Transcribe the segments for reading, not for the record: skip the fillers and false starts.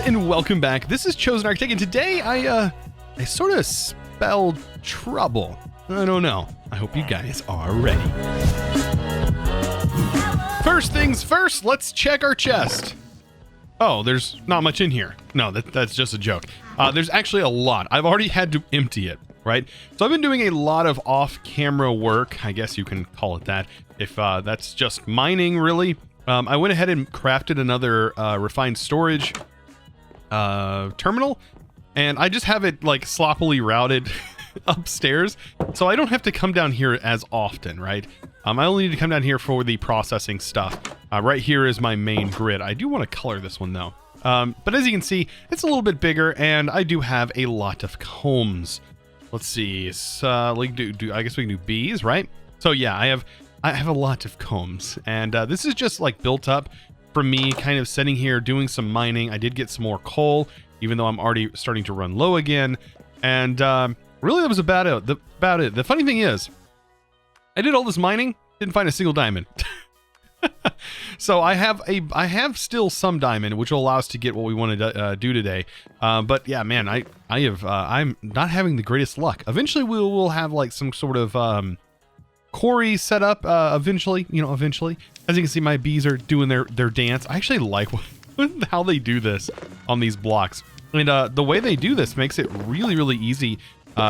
and welcome back. This is ChosenArchitect, and today I sort of spelled trouble. I don't know. I hope you guys are ready. First things first, let's check our chest. Oh, there's not much in here. No, that's just a joke. There's actually a lot. I've already had to empty it, right? So I've been doing a lot of off-camera work, I guess you can call it that, if that's just mining, really. I went ahead and crafted another refined storage terminal, and I just have it like sloppily routed upstairs, so I don't have to come down here as often, right? I only need to come down here for the processing stuff. Right here is my main grid. I do want to color this one though. But as you can see, it's a little bit bigger, and I do have a lot of combs. Let's see. I guess we can do bees, right? So yeah, I have a lot of combs, and this is just like built up from me kind of sitting here doing some mining. I did get some more coal, even though I'm already starting to run low again. And really, that was about it. The funny thing is, I did all this mining, didn't find a single diamond. So I have still some diamond, which will allow us to get what we want to do today. But yeah, man, I'm not having the greatest luck. Eventually, we'll have like some sort of quarry set up. Eventually. As you can see, my bees are doing their dance. I actually like how they do this on these blocks, and the way they do this makes it really easy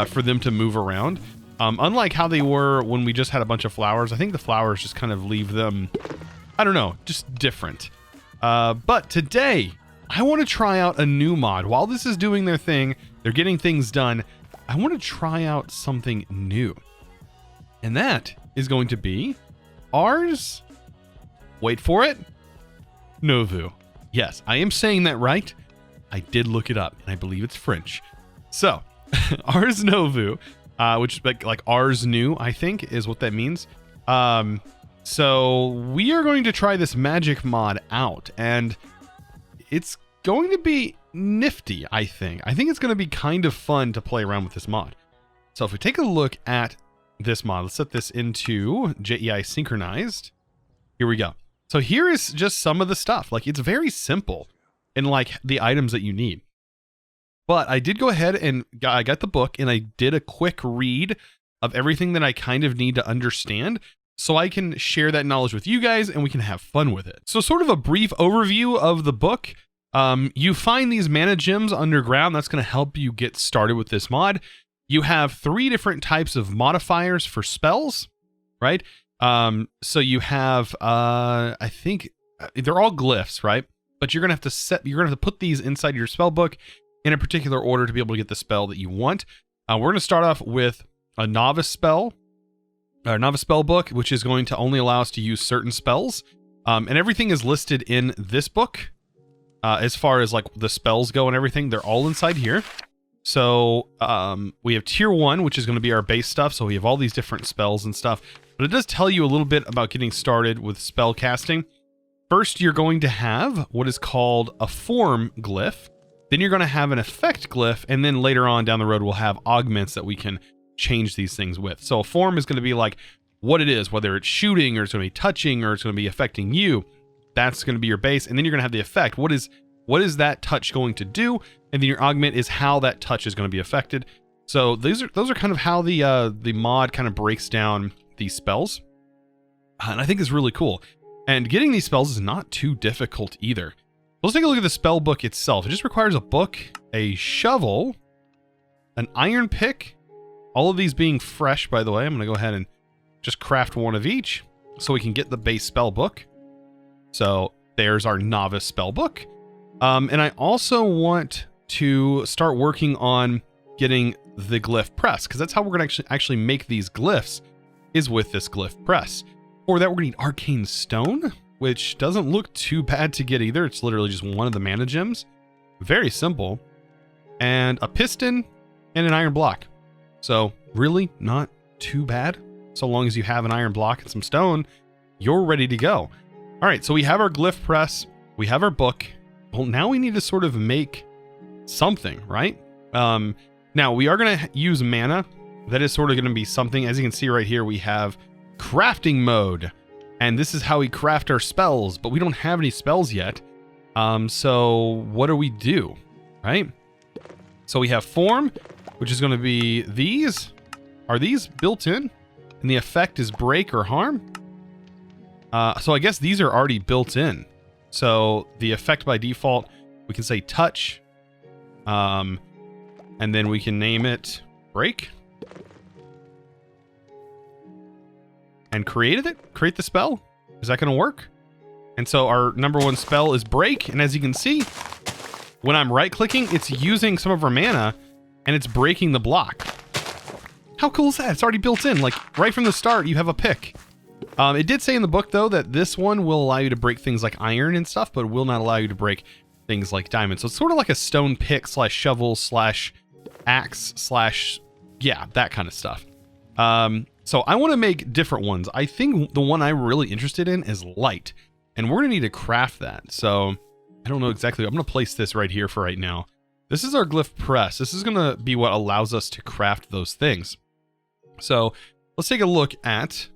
for them to move around. Unlike how they were when we just had a bunch of flowers. I think the flowers just kind of leave them, I don't know, just different. But today, I want to try out a new mod. While this is doing their thing, they're getting things done, I want to try out something new. And that is going to be Ars, wait for it, Nouveau. Yes, I am saying that right. I did look it up, and I believe it's French. So, Ars Nouveau, which like Ars New, I think, is what that means. So we are going to try this magic mod out, and it's going to be nifty, I think. I think it's going to be kind of fun to play around with this mod. So if we take a look at this mod, let's set this into JEI synchronized. Here we go. So here is just some of the stuff. Like, it's very simple in like the items that you need. But I did go ahead and I got the book, and I did a quick read of everything that I kind of need to understand, so I can share that knowledge with you guys and we can have fun with it. So sort of a brief overview of the book. You find these mana gems underground. That's going to help you get started with this mod. You have 3 different types of modifiers for spells, right? So you have, I think they're all glyphs, right? But you're going to have to put these inside your spell book in a particular order to be able to get the spell that you want. We're going to start off with a novice spell book, which is going to only allow us to use certain spells. And everything is listed in this book. As far as like the spells go and everything, they're all inside here. So we have tier 1, which is going to be our base stuff. So we have all these different spells and stuff, but it does tell you a little bit about getting started with spell casting. First, you're going to have what is called a form glyph. Then you're going to have an effect glyph, and then later on down the road, we'll have augments that we can change these things with. So a form is going to be like what it is, whether it's shooting or it's going to be touching or it's going to be affecting you. That's going to be your base, and then you're going to have the effect. What is that touch going to do? And then your augment is how that touch is going to be affected. So those are kind of how the mod kind of breaks down these spells, and I think it's really cool. And getting these spells is not too difficult either. Let's take a look at the spell book itself. It just requires a book, a shovel, an iron pick, all of these being fresh, by the way. I'm going to go ahead and just craft one of each so we can get the base spell book. So there's our novice spell book. And I also want to start working on getting the glyph press, because that's how we're going to actually make these glyphs, is with this glyph press. For that, we're going to need arcane stone, which doesn't look too bad to get either. It's literally just one of the mana gems. Very simple. And a piston and an iron block. So really not too bad. So long as you have an iron block and some stone, you're ready to go. All right, so we have our glyph press. We have our book. Well, now we need to sort of make something, right? Now we are going to use mana. That is sort of going to be something. As you can see right here, we have crafting mode. And this is how we craft our spells, but we don't have any spells yet. So what do we do, right? So we have form, which is going to be these. Are these built in? And the effect is break or harm. So I guess these are already built in. So the effect by default, we can say touch. And then we can name it break. And create the spell. Is that going to work? And so our number one spell is break. And as you can see, when I'm right clicking, it's using some of our mana and it's breaking the block. How cool is that? It's already built in. Like right from the start, you have a pick. It did say in the book, though, that this one will allow you to break things like iron and stuff, but will not allow you to break things like diamonds. So it's sort of like a stone pick / shovel / axe / yeah, that kind of stuff. So I want to make different ones. I think the one I'm really interested in is light, and we're going to need to craft that. So I don't know exactly. I'm going to place this right here for right now. This is our glyph press. This is going to be what allows us to craft those things. So let's take a look at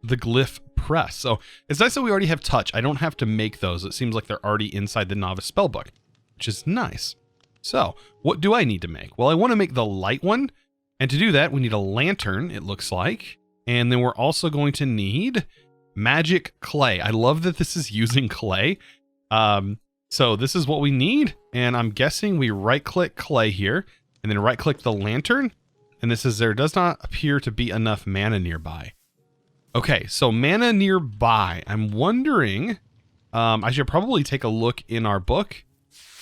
the glyph press. So it's nice that we already have touch. I don't have to make those. It seems like they're already inside the novice spellbook, which is nice. So what do I need to make? Well, I want to make the light one. And to do that, we need a lantern, it looks like. And then we're also going to need magic clay. I love that this is using clay. So this is what we need. And I'm guessing we right click clay here and then right click the lantern. And this is there does not appear to be enough mana nearby. Okay, so mana nearby. I'm wondering, I should probably take a look in our book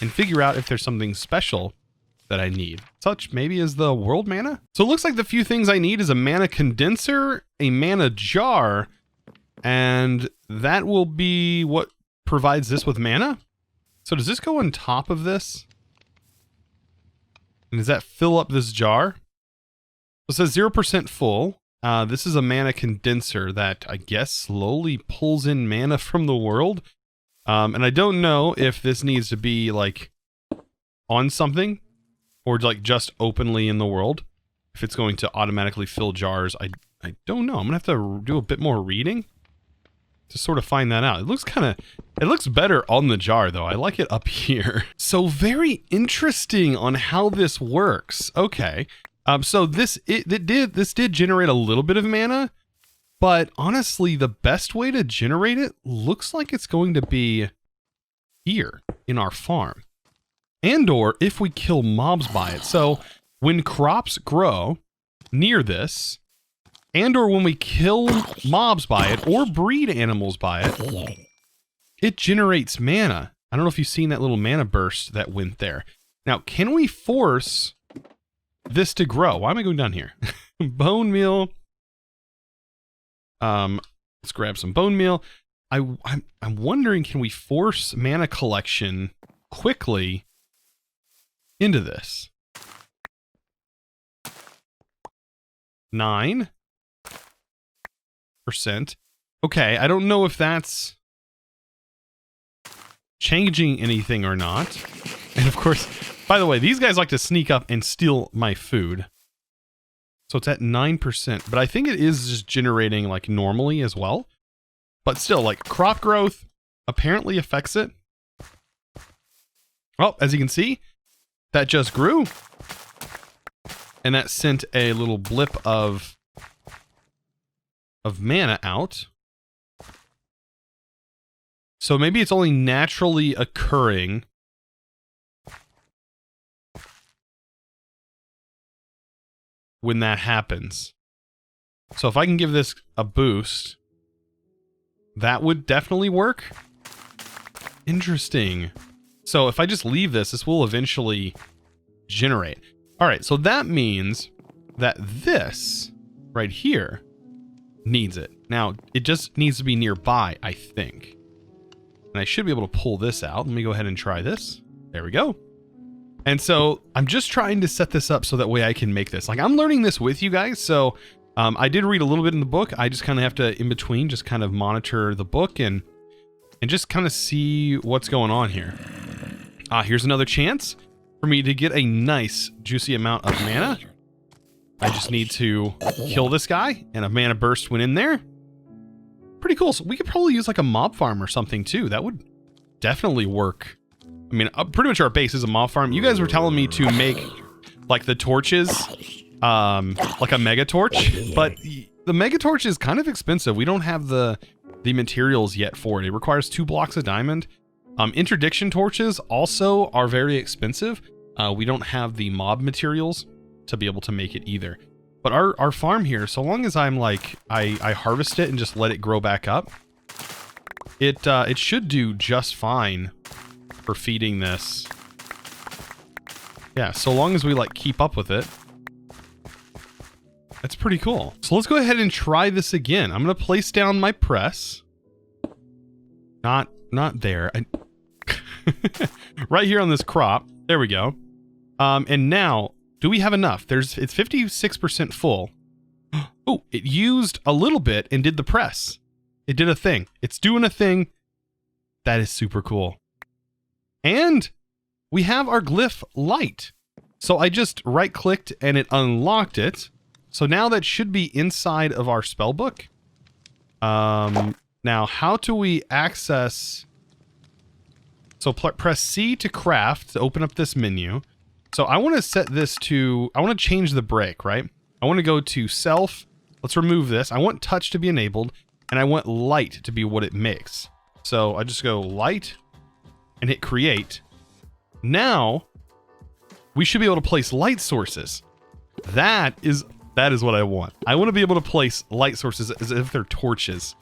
and figure out if there's something special that I need. Such maybe as the world mana. So it looks like the few things I need is a mana condenser, a mana jar, and that will be what provides this with mana. So does this go on top of this? And does that fill up this jar? It says 0% full. This is a mana condenser that I guess slowly pulls in mana from the world. And I don't know if this needs to be like on something or like just openly in the world. If it's going to automatically fill jars, I don't know. I'm gonna have to do a bit more reading to sort of find that out. It looks better on the jar though. I like it up here. So very interesting on how this works. Okay. So this did generate a little bit of mana, but honestly, the best way to generate it looks like it's going to be here in our farm. And or if we kill mobs by it. So when crops grow near this, and or when we kill mobs by it or breed animals by it, it generates mana. I don't know if you've seen that little mana burst that went there. Now, can we force this to grow? Why am I going down here? Bone meal. Let's grab some bone meal. I'm wondering, can we force mana collection quickly into this? 9%. Okay, I don't know if that's changing anything or not. And of course, by the way, these guys like to sneak up and steal my food. So it's at 9%, but I think it is just generating like normally as well. But still, like crop growth apparently affects it. Well, as you can see, that just grew. And that sent a little blip of mana out. So maybe it's only naturally occurring when that happens. So if I can give this a boost, that would definitely work. Interesting. So if I just leave this, this will eventually generate. All right, so that means that this right here needs it. Now, it just needs to be nearby, I think. And I should be able to pull this out. Let me go ahead and try this. There we go. And so I'm just trying to set this up so that way I can make this. Like, I'm learning this with you guys. So I did read a little bit in the book. I just kind of have to, in between, just kind of monitor the book and just kind of see what's going on here. Here's another chance for me to get a nice, juicy amount of mana. I just need to kill this guy, and a mana burst went in there. Pretty cool. So we could probably use like a mob farm or something too. That would definitely work I mean, pretty much our base is a mob farm. You guys were telling me to make like the torches, like a mega torch, but the mega torch is kind of expensive. We don't have the materials yet for it. It requires 2 blocks of diamond. Interdiction torches also are very expensive. We don't have the mob materials to be able to make it either. But our farm here, so long as I'm like, I harvest it and just let it grow back up, it should do just fine for feeding this. Yeah, so long as we like keep up with it. That's pretty cool. So let's go ahead and try this again. I'm gonna place down my press. Not there. Right here on this crop. There we go. And now, do we have enough? It's 56% full. Oh, it used a little bit and did the press. It did a thing. It's doing a thing. That is super cool. And we have our glyph light. So I just right clicked and it unlocked it. So now that should be inside of our spell book. Now how do we access? So press C to craft to open up this menu. So I want to set this to, I want to change the break, right? I want to go to self. Let's remove this. I want touch to be enabled and I want light to be what it makes. So I just go light and hit create. Now we should be able to place light sources. That is what I want. I want to be able to place light sources as if they're torches.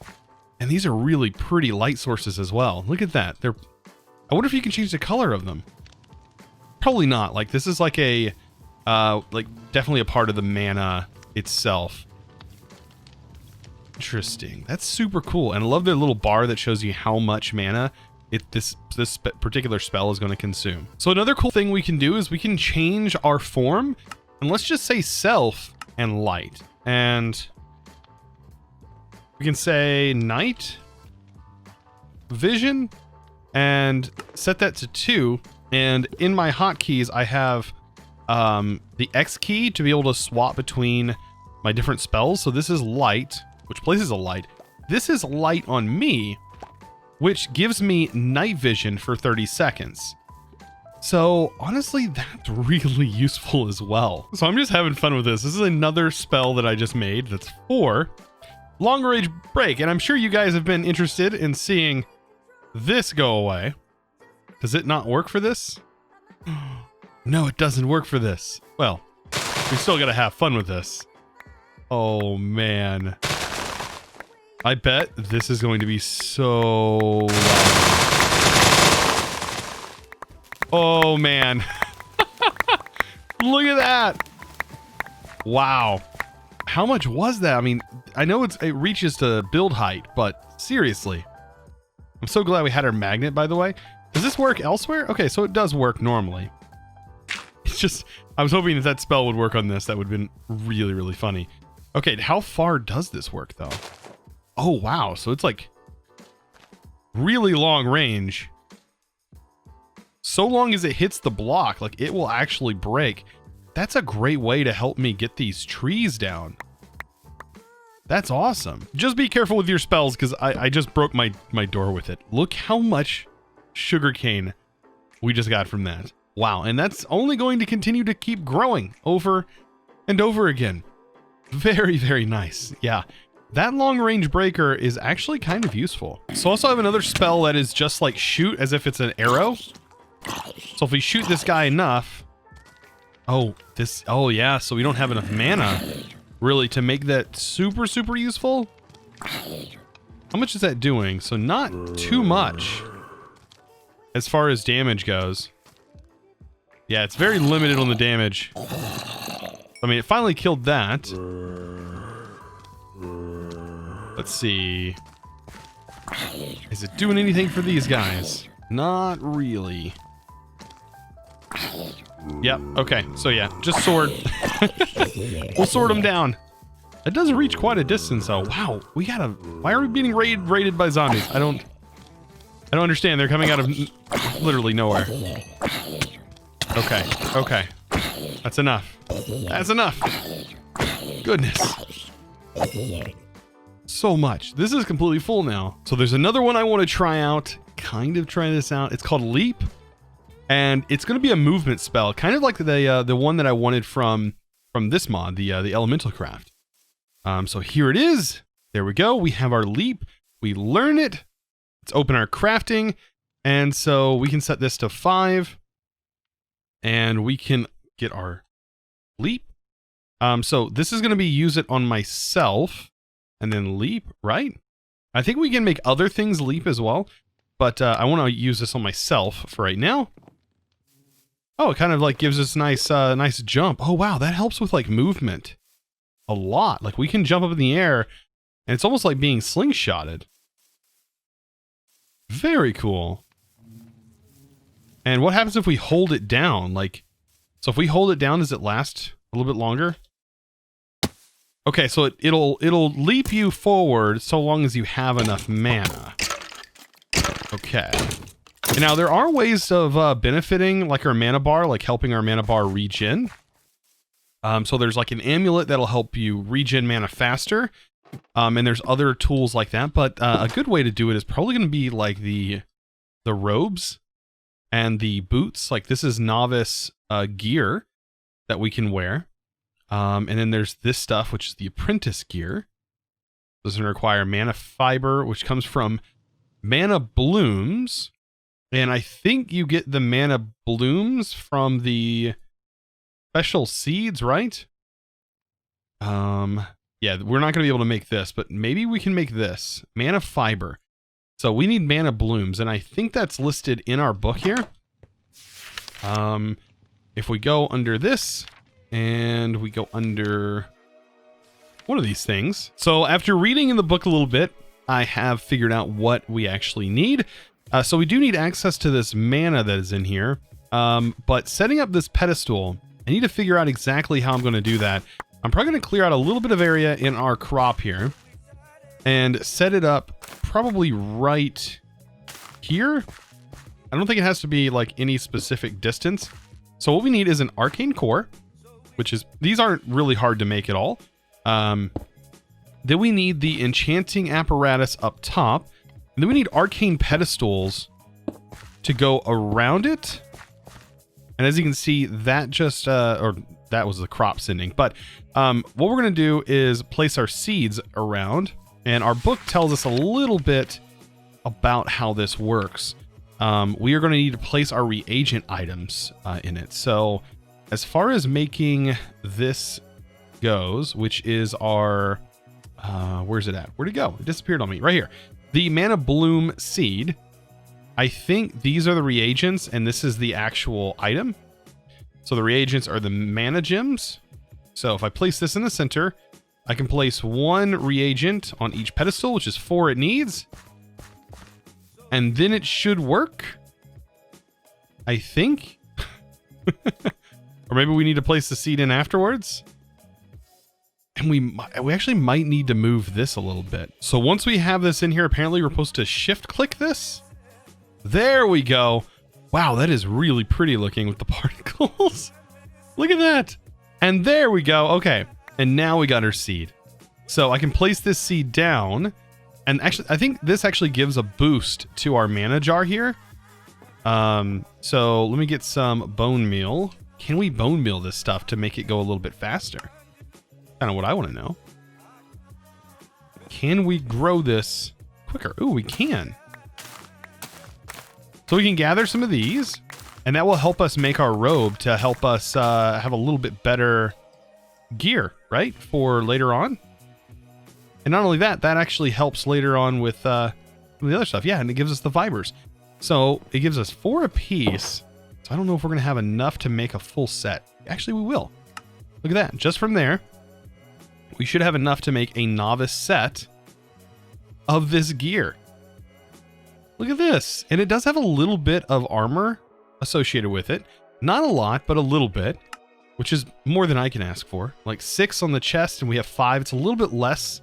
And these are really pretty light sources as well. Look at that. I wonder if you can change the color of them. Probably not. Like this is like a like definitely a part of the mana itself. Interesting. That's super cool. And I love the little bar that shows you how much mana this particular spell is going to consume. So another cool thing we can do is we can change our form, and let's just say self and light, and we can say night vision and set that to 2. And in my hotkeys I have the X key to be able to swap between my different spells. So this is light, which places a light. This is light on me, which gives me night vision for 30 seconds. So honestly, that's really useful as well. So I'm just having fun with this. This is another spell that I just made that's for long range break. And I'm sure you guys have been interested in seeing this go away. Does it not work for this? No, it doesn't work for this. Well, we still gotta have fun with this. Oh man. I bet this is going to be so loud. Oh man. Look at that. Wow. How much was that? I mean, I know it reaches to build height, but seriously. I'm so glad we had our magnet, by the way. Does this work elsewhere? Okay, so it does work normally. It's just, I was hoping that spell would work on this. That would have been really, really funny. Okay, how far does this work though? Oh, wow. So it's like really long range. So long as it hits the block, like it will actually break. That's a great way to help me get these trees down. That's awesome. Just be careful with your spells because I just broke my door with it. Look how much sugarcane we just got from that. Wow. And that's only going to continue to keep growing over and over again. Very, very nice. Yeah. That long range breaker is actually kind of useful. So also I have another spell that is just like shoot as if it's an arrow. So if we shoot this guy enough. Oh yeah. So we don't have enough mana really to make that super, super useful. How much is that doing? So not too much as far as damage goes. Yeah, it's very limited on the damage. I mean, it finally killed that. Let's see. Is it doing anything for these guys? Not really. Yep, okay. So yeah, just sword. We'll sword them down. It does reach quite a distance though. Wow, why are we being raided by zombies? I don't understand. They're coming out of literally nowhere. Okay. That's enough. That's enough. Goodness. So much. This is completely full now. So there's another one I want to try out. Kind of try this out. It's called Leap. And it's going to be a movement spell, kind of like the one that I wanted from this mod, the Elemental Craft. So here it is. There we go. We have our leap. We learn it. Let's open our crafting. And so we can set this to 5. And we can get our leap. So this is going to be use it on myself. And then leap, right? I think we can make other things leap as well. But I want to use this on myself for right now. Oh, it kind of like gives us nice jump. Oh, wow. That helps with like movement a lot. Like we can jump up in the air and it's almost like being slingshotted. Very cool. And what happens if we hold it down? Like, so if we hold it down, does it last a little bit longer? Okay, so it'll leap you forward so long as you have enough mana. Okay. And now there are ways of benefiting like our mana bar, like helping our mana bar regen. So there's like an amulet that'll help you regen mana faster. And there's other tools like that, but a good way to do it is probably going to be like the robes and the boots. Like this is novice gear that we can wear. And then there's this stuff, which is the apprentice gear. Doesn't require mana fiber, which comes from mana blooms. And I think you get the mana blooms from the special seeds, right? Yeah, we're not going to be able to make this, but maybe we can make this. Mana fiber. So we need mana blooms, and I think that's listed in our book here. If we go under this, and we go under one of these things. So after reading in the book a little bit, I have figured out what we actually need. So we do need access to this mana that is in here. But setting up this pedestal, I need to figure out exactly how I'm going to do that. I'm probably going to clear out a little bit of area in our crop here and set it up probably right here. I don't think it has to be like any specific distance. So what we need is an arcane core, which is, these aren't really hard to make at all. Then we need the enchanting apparatus up top. And then we need arcane pedestals to go around it. And as you can see, that just, or that was the crop sending. But what we're going to do is place our seeds around. And our book tells us a little bit about how this works. We are going to need to place our reagent items in it. So as far as making this goes, which is our, where's it at? Where'd it go? It disappeared on me right here. The mana bloom seed. I think these are the reagents and this is the actual item. So the reagents are the mana gems. So if I place this in the center, I can place 1 reagent on each pedestal, which is 4 it needs. And then it should work. I think. Or maybe we need to place the seed in afterwards. And we actually might need to move this a little bit. So once we have this in here, apparently we're supposed to shift click this. There we go. Wow, that is really pretty looking with the particles. Look at that. And there we go. Okay. And now we got our seed. So I can place this seed down. And actually, I think this actually gives a boost to our mana jar here. So let me get some bone meal. Can we bone meal this stuff to make it go a little bit faster? Kind of what I want to know. Can we grow this quicker? Ooh, we can. So we can gather some of these, and that will help us make our robe to help us have a little bit better gear, right? For later on. And not only that, that actually helps later on with the other stuff. Yeah, and it gives us the fibers. So it gives us 4 apiece. So I don't know if we're going to have enough to make a full set. Actually, we will. Look at that. Just from there, we should have enough to make a novice set of this gear. Look at this. And it does have a little bit of armor associated with it. Not a lot, but a little bit, which is more than I can ask for. Like 6 on the chest and we have 5. It's a little bit less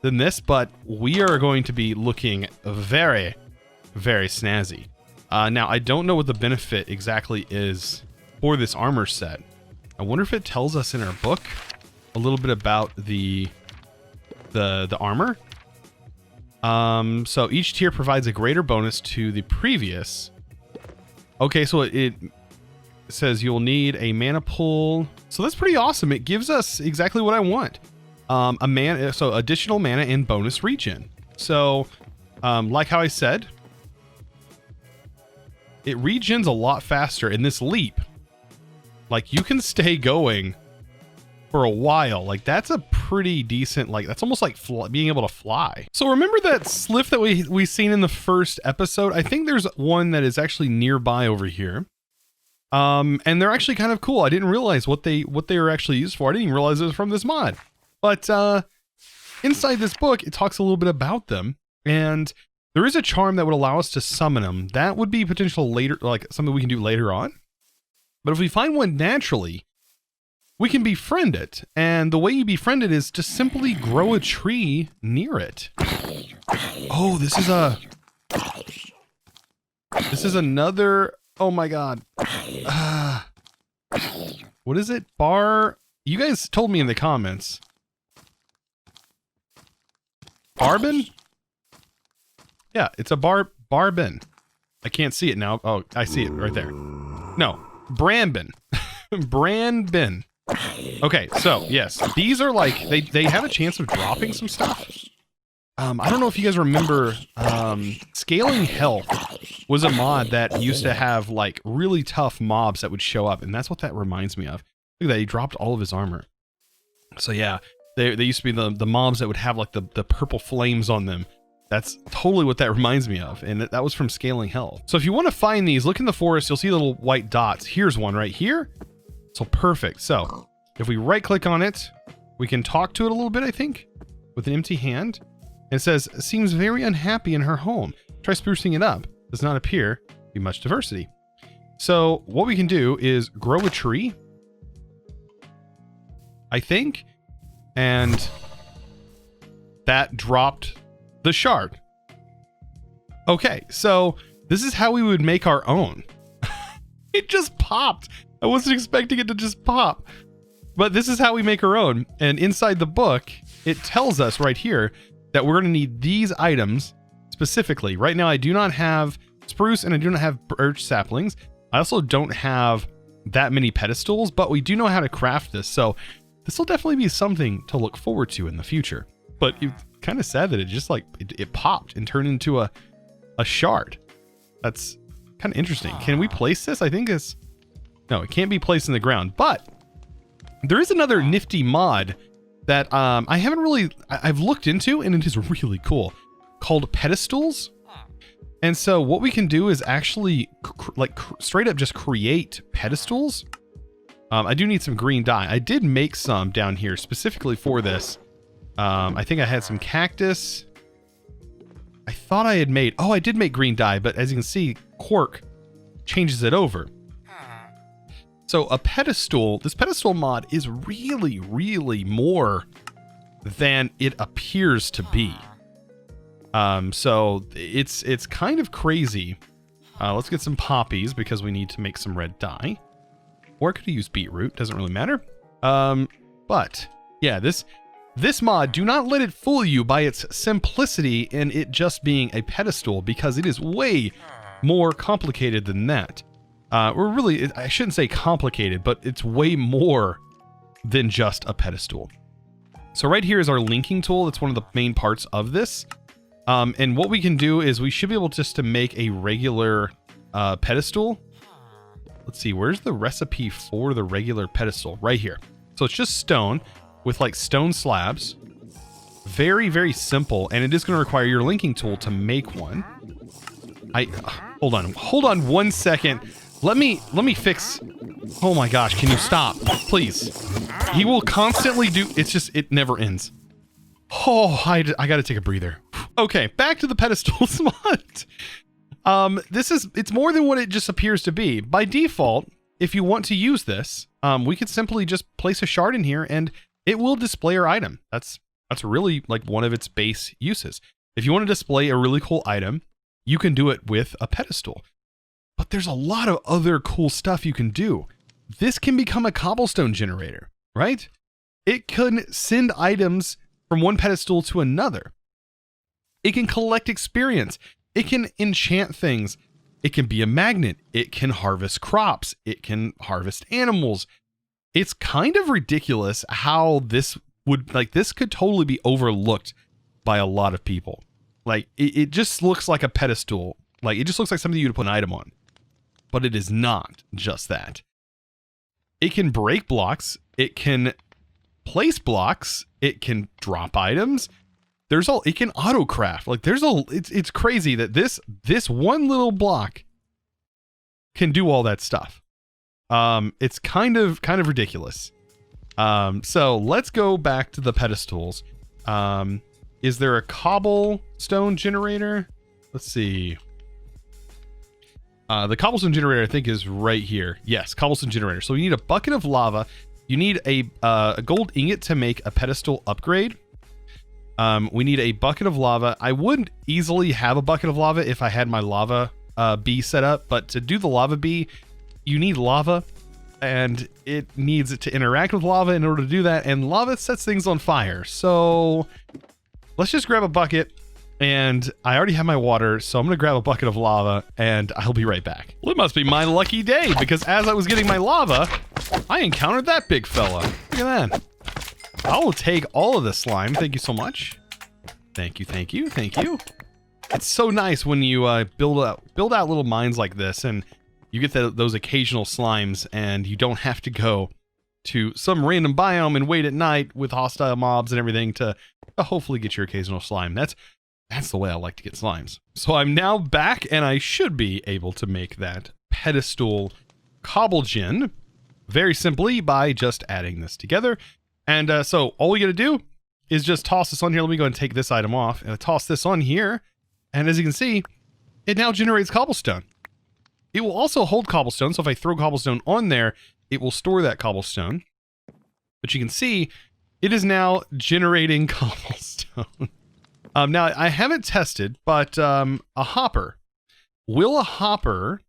than this, but we are going to be looking very, very snazzy. Now, I don't know what the benefit exactly is for this armor set. I wonder if it tells us in our book a little bit about the armor. So each tier provides a greater bonus to the previous. Okay, so it says you'll need a mana pool. So that's pretty awesome. It gives us exactly what I want. So additional mana and bonus regen. So, like how I said, it regens a lot faster in this leap. Like, you can stay going for a while. Like, that's a pretty decent, like, that's almost like being able to fly. So remember that sylph that we seen in the first episode? I think there's one that is actually nearby over here. And they're actually kind of cool. I didn't realize what they were actually used for. I didn't even realize it was from this mod. But inside this book, it talks a little bit about them. And there is a charm that would allow us to summon them. That would be potential later, like something we can do later on. But if we find one naturally, we can befriend it. And the way you befriend it is to simply grow a tree near it. Oh, this is another, oh my God. What is it? You guys told me in the comments. Barbin? Yeah, it's a barbin. I can't see it now. Oh, I see it right there. No, Brambin. Brambin. Okay, so yes, these are like, they have a chance of dropping some stuff. I don't know if you guys remember, Scaling Health was a mod that used to have like really tough mobs that would show up, and that's what that reminds me of. Look at that, he dropped all of his armor. So yeah, they used to be the mobs that would have like the purple flames on them. That's totally what that reminds me of, and that was from Scaling Health. So if you want to find these, look in the forest, you'll see the little white dots. Here's one right here. So perfect. So if we right click on it, we can talk to it a little bit, I think, with an empty hand. And it says, seems very unhappy in her home. Try sprucing it up. Does not appear to be much diversity. So what we can do is grow a tree, I think, and that dropped the shard. Okay, so this is how we would make our own. It just popped. I wasn't expecting it to just pop. But this is how we make our own. And inside the book, it tells us right here that we're going to need these items specifically. Right now, I do not have spruce and I do not have birch saplings. I also don't have that many pedestals, but we do know how to craft this. So this will definitely be something to look forward to in the future. But it's kind of sad that it just like, it popped and turned into a shard. That's kind of interesting. Can we place this? I think it's, no, it can't be placed in the ground, but there is another nifty mod that I haven't really, I've looked into, and it is really cool, called Pedestals. And so what we can do is actually straight up just create pedestals. I do need some green dye. I did make some down here specifically for this. I think I had some cactus. I thought I had made, oh, I did make green dye, but as you can see, Quark changes it over. So a pedestal, this pedestal mod is really, really more than it appears to be. So it's kind of crazy. Let's get some poppies because we need to make some red dye. Or I could use beetroot, doesn't really matter. But yeah, this mod, do not let it fool you by its simplicity and it just being a pedestal, because it is way more complicated than that. We're really, I shouldn't say complicated, but it's way more than just a pedestal. So right here is our linking tool. It's one of the main parts of this. And what we can do is we should be able just to make a regular pedestal. Let's see, where's the recipe for the regular pedestal? Right here. So it's just stone with like stone slabs. Very, very simple. And it is going to require your linking tool to make one. Hold on 1 second. Let me fix. Oh my gosh, can you stop, please? He will constantly do, it's just, it never ends. Oh, I gotta take a breather. Okay, back to the pedestals mod. It's more than what it just appears to be. By default, if you want to use this, we could simply just place a shard in here and it will display our item. That's really like one of its base uses. If you want to display a really cool item, you can do it with a pedestal. But there's a lot of other cool stuff you can do. This can become a cobblestone generator, right? It can send items from one pedestal to another. It can collect experience. It can enchant things. It can be a magnet. It can harvest crops. It can harvest animals. It's kind of ridiculous how this would, like, this could totally be overlooked by a lot of people. Like, it just looks like a pedestal. Like, it just looks like something you'd put an item on. But it is not just that. It can break blocks. It can place blocks. It can drop items. It can auto craft. Like, it's crazy that this one little block can do all that stuff. It's kind of ridiculous. So let's go back to the pedestals. Is there a cobblestone generator? Let's see. The cobblestone generator, I think, is right here. Yes, cobblestone generator. So we need a bucket of lava. You need a gold ingot to make a pedestal upgrade. We need a bucket of lava. I would easily have a bucket of lava if I had my lava bee set up, but to do the lava bee, you need lava, and it needs it to interact with lava in order to do that, and lava sets things on fire. So let's just grab a bucket, and I already have my water, so I'm gonna grab a bucket of lava, and I'll be right back. Well, it must be my lucky day, because as I was getting my lava, I encountered that big fella. Look at that. I will take all of the slime. Thank you so much. Thank you, thank you, thank you. It's so nice when you build out little mines like this, and you get those occasional slimes, and you don't have to go to some random biome and wait at night with hostile mobs and everything to hopefully get your occasional slime. That's the way I like to get slimes. So I'm now back, and I should be able to make that pedestal cobble gen very simply by just adding this together. And so all we got to do is just toss this on here. Let me go and take this item off, and I toss this on here. And as you can see, it now generates cobblestone. It will also hold cobblestone. So if I throw cobblestone on there, it will store that cobblestone. But you can see it is now generating cobblestone. Now I haven't tested, but a hopper. Will a hopper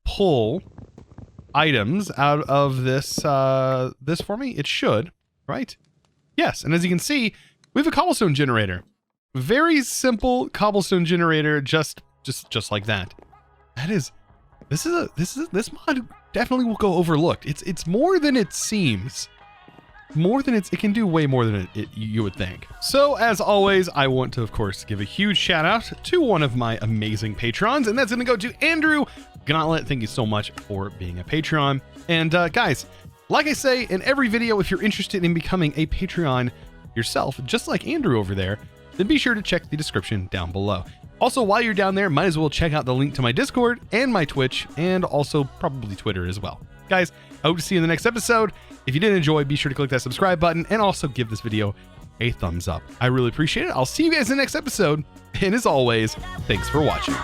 pull items out of this this for me? It should, right? Yes, and as you can see, we have a cobblestone generator. Very simple cobblestone generator, just like that. This mod definitely will go overlooked. It's more than it seems. It can do way more than you would think. So as always, I want to, of course, give a huge shout out to one of my amazing patrons, and that's going to go to Andrew Gauntlet. Thank you so much for being a Patreon. And guys, like I say in every video, if you're interested in becoming a Patreon yourself, just like Andrew over there, then be sure to check the description down below. Also, while you're down there, might as well check out the link to my Discord and my Twitch, and also probably Twitter as well. Guys, I hope to see you in the next episode. If you did enjoy, be sure to click that subscribe button and also give this video a thumbs up. I really appreciate it. I'll see you guys in the next episode. And as always, thanks for watching.